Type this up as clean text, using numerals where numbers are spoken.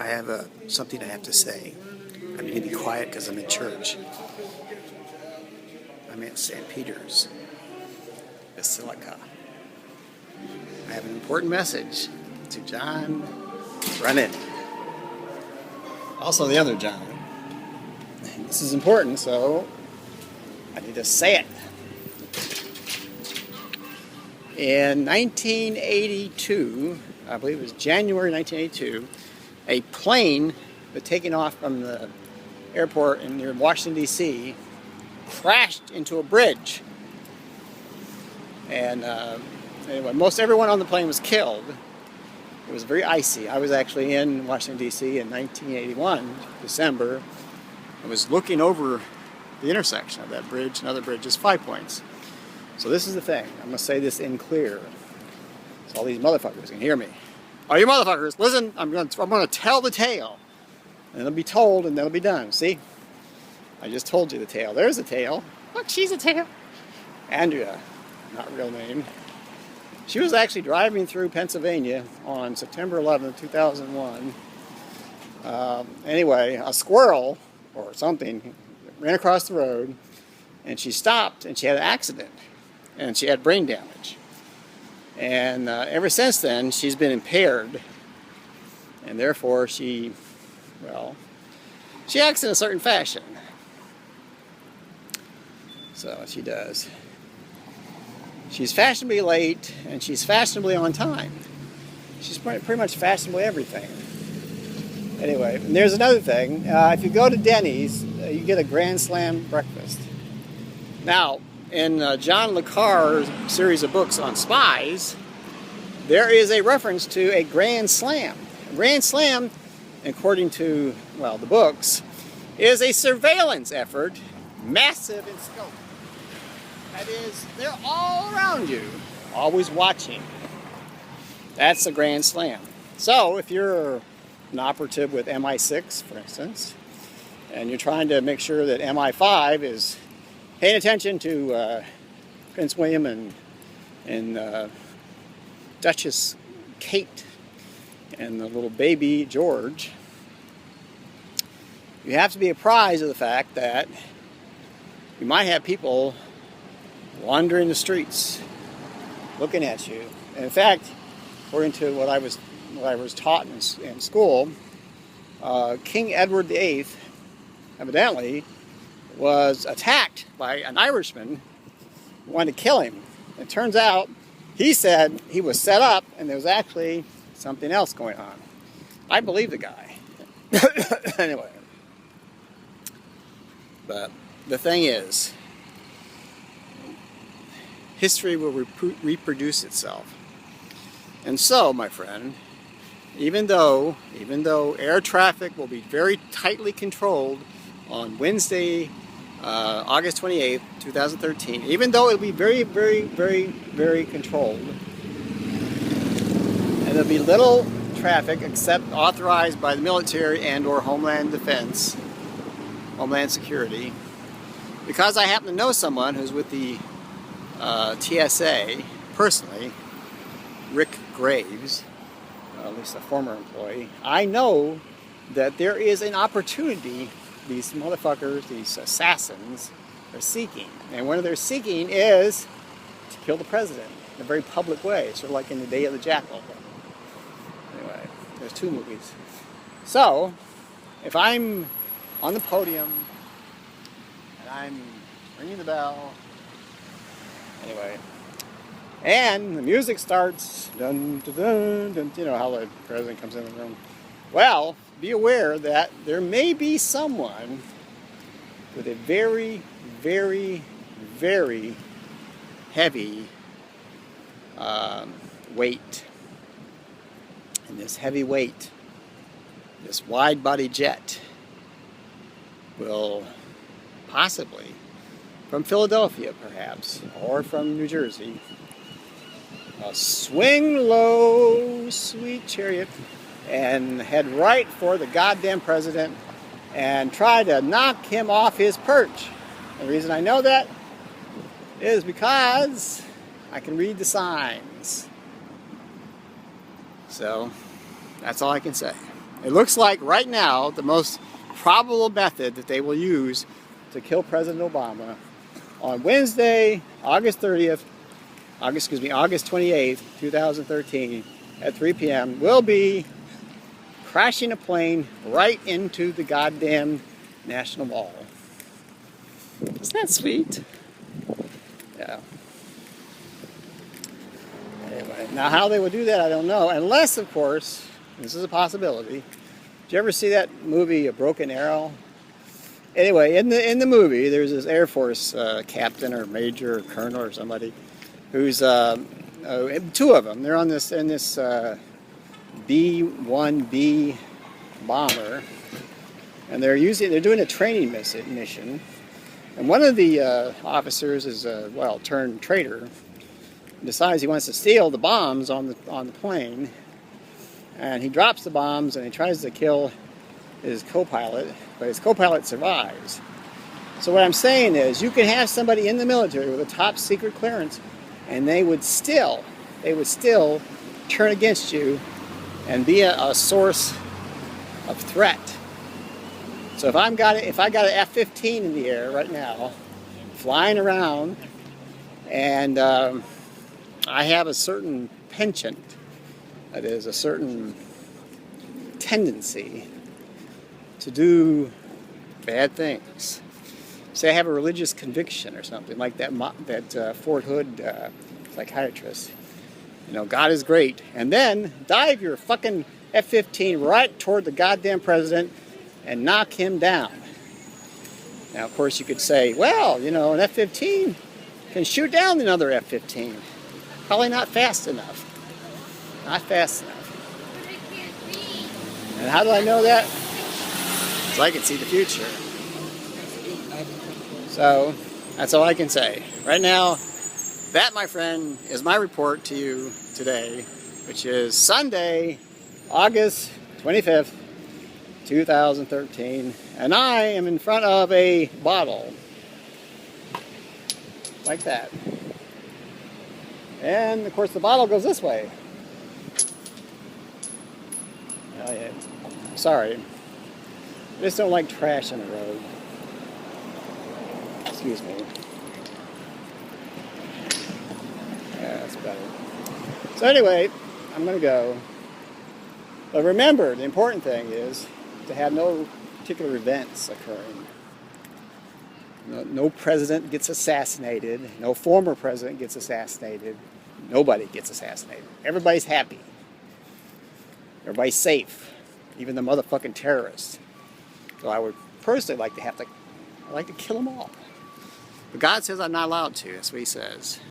I have something I have to say. I need to be quiet because I'm in church. I'm at St. Peter's Basilica. I have an important message to John Brennan. Also the other John. This is important, so I need to say it. In 1982, I believe it was January 1982, a plane was taking off from the airport near Washington, D.C., crashed into a bridge. And anyway, most everyone on the plane was killed. It was very icy. I was actually in Washington, D.C. in 1981, December. I was looking over the intersection of that bridge and other bridges, 5 Points. So this is the thing. I'm going to say this in clear, so all these motherfuckers can hear me. All you motherfuckers, listen, I'm going to tell the tale. And it'll be told and then it'll be done. See? I just told you the tale. There's the tale. Look, she's a tale. Andrea, not real name. She was actually driving through Pennsylvania on September 11th, 2001. Anyway, a squirrel or something ran across the road and she stopped and she had an accident and she had brain damage. And ever since then, she's been impaired, and therefore she acts in a certain fashion. So she does. She's fashionably late, and she's fashionably on time. She's pretty much fashionably everything. Anyway, and there's another thing. If you go to Denny's, you get a Grand Slam breakfast. Now, in John le Carre's series of books on spies, there is a reference to a Grand Slam. A Grand Slam, according to, the books, is a surveillance effort, massive in scope. That is, they're all around you, always watching. That's a Grand Slam. So, if you're an operative with MI6, for instance, and you're trying to make sure that MI5 is paying attention to Prince William and Duchess Kate and the little baby George, you have to be apprised of the fact that you might have people wandering the streets looking at you. And in fact, according to what I was taught in school, King Edward VIII evidently was attacked by an Irishman who wanted to kill him. It turns out he said he was set up and there was actually something else going on. I believe the guy. Anyway. But the thing is, history will reproduce itself. And so, my friend, even though air traffic will be very tightly controlled on Wednesday, August 28th, 2013, even though it'll be very, very, very, very controlled, and there'll be little traffic except authorized by the military and or Homeland Defense, Homeland Security, because I happen to know someone who's with the TSA personally, Rick Graves, at least a former employee. I know that there is an opportunity these motherfuckers, these assassins, are seeking. And one of their seeking is to kill the president in a very public way, sort of like in The Day of the Jackal. Anyway, there's 2 movies. So, if I'm on the podium and I'm ringing the bell, anyway, and the music starts, dun, dun, dun, dun, you know how the president comes in the room. Well, be aware that there may be someone with a very, very, very heavy weight. And this heavy weight, this wide-body jet, will possibly, from Philadelphia perhaps, or from New Jersey, swing low, sweet chariot, and head right for the goddamn president and try to knock him off his perch. The reason I know that is because I can read the signs. So, that's all I can say. It looks like right now the most probable method that they will use to kill President Obama on Wednesday, August 28th, 2013 at 3 p.m. will be crashing a plane right into the goddamn National Mall. Isn't that sweet? Yeah. Anyway, now how they would do that, I don't know. Unless, of course, this is a possibility. Did you ever see that movie, A Broken Arrow? Anyway, in the movie, there's this Air Force captain or major or colonel or somebody who's two of them. They're on this B-1B bomber, and they're doing a training mission. And one of the officers is turned traitor. Decides he wants to steal the bombs on the plane, and he drops the bombs and he tries to kill his co-pilot, but his co-pilot survives. So what I'm saying is, you can have somebody in the military with a top secret clearance, and they would still turn against you and be a source of threat. So if I got an F-15 in the air right now, flying around, and I have a certain penchant, that is, a certain tendency to do bad things. Say I have a religious conviction or something, like that Fort Hood psychiatrist. You know, God is great. And then dive your fucking F-15 right toward the goddamn president and knock him down. Now, of course, you could say, well, you know, an F-15 can shoot down another F-15. Probably not fast enough. Not fast enough. And how do I know that? Because I can see the future. So, that's all I can say. Right now, that, my friend, is my report to you today, which is Sunday, August 25th, 2013. And I am in front of a bottle. Like that. And, of course, the bottle goes this way. Oh, yeah. Sorry. I just don't like trash on the road. Excuse me. Yeah, that's better. So anyway, I'm going to go. But remember, the important thing is to have no particular events occurring. No president gets assassinated. No former president gets assassinated. Nobody gets assassinated. Everybody's happy. Everybody's safe. Even the motherfucking terrorists. So I would personally like to kill them all. But God says I'm not allowed to. That's what he says.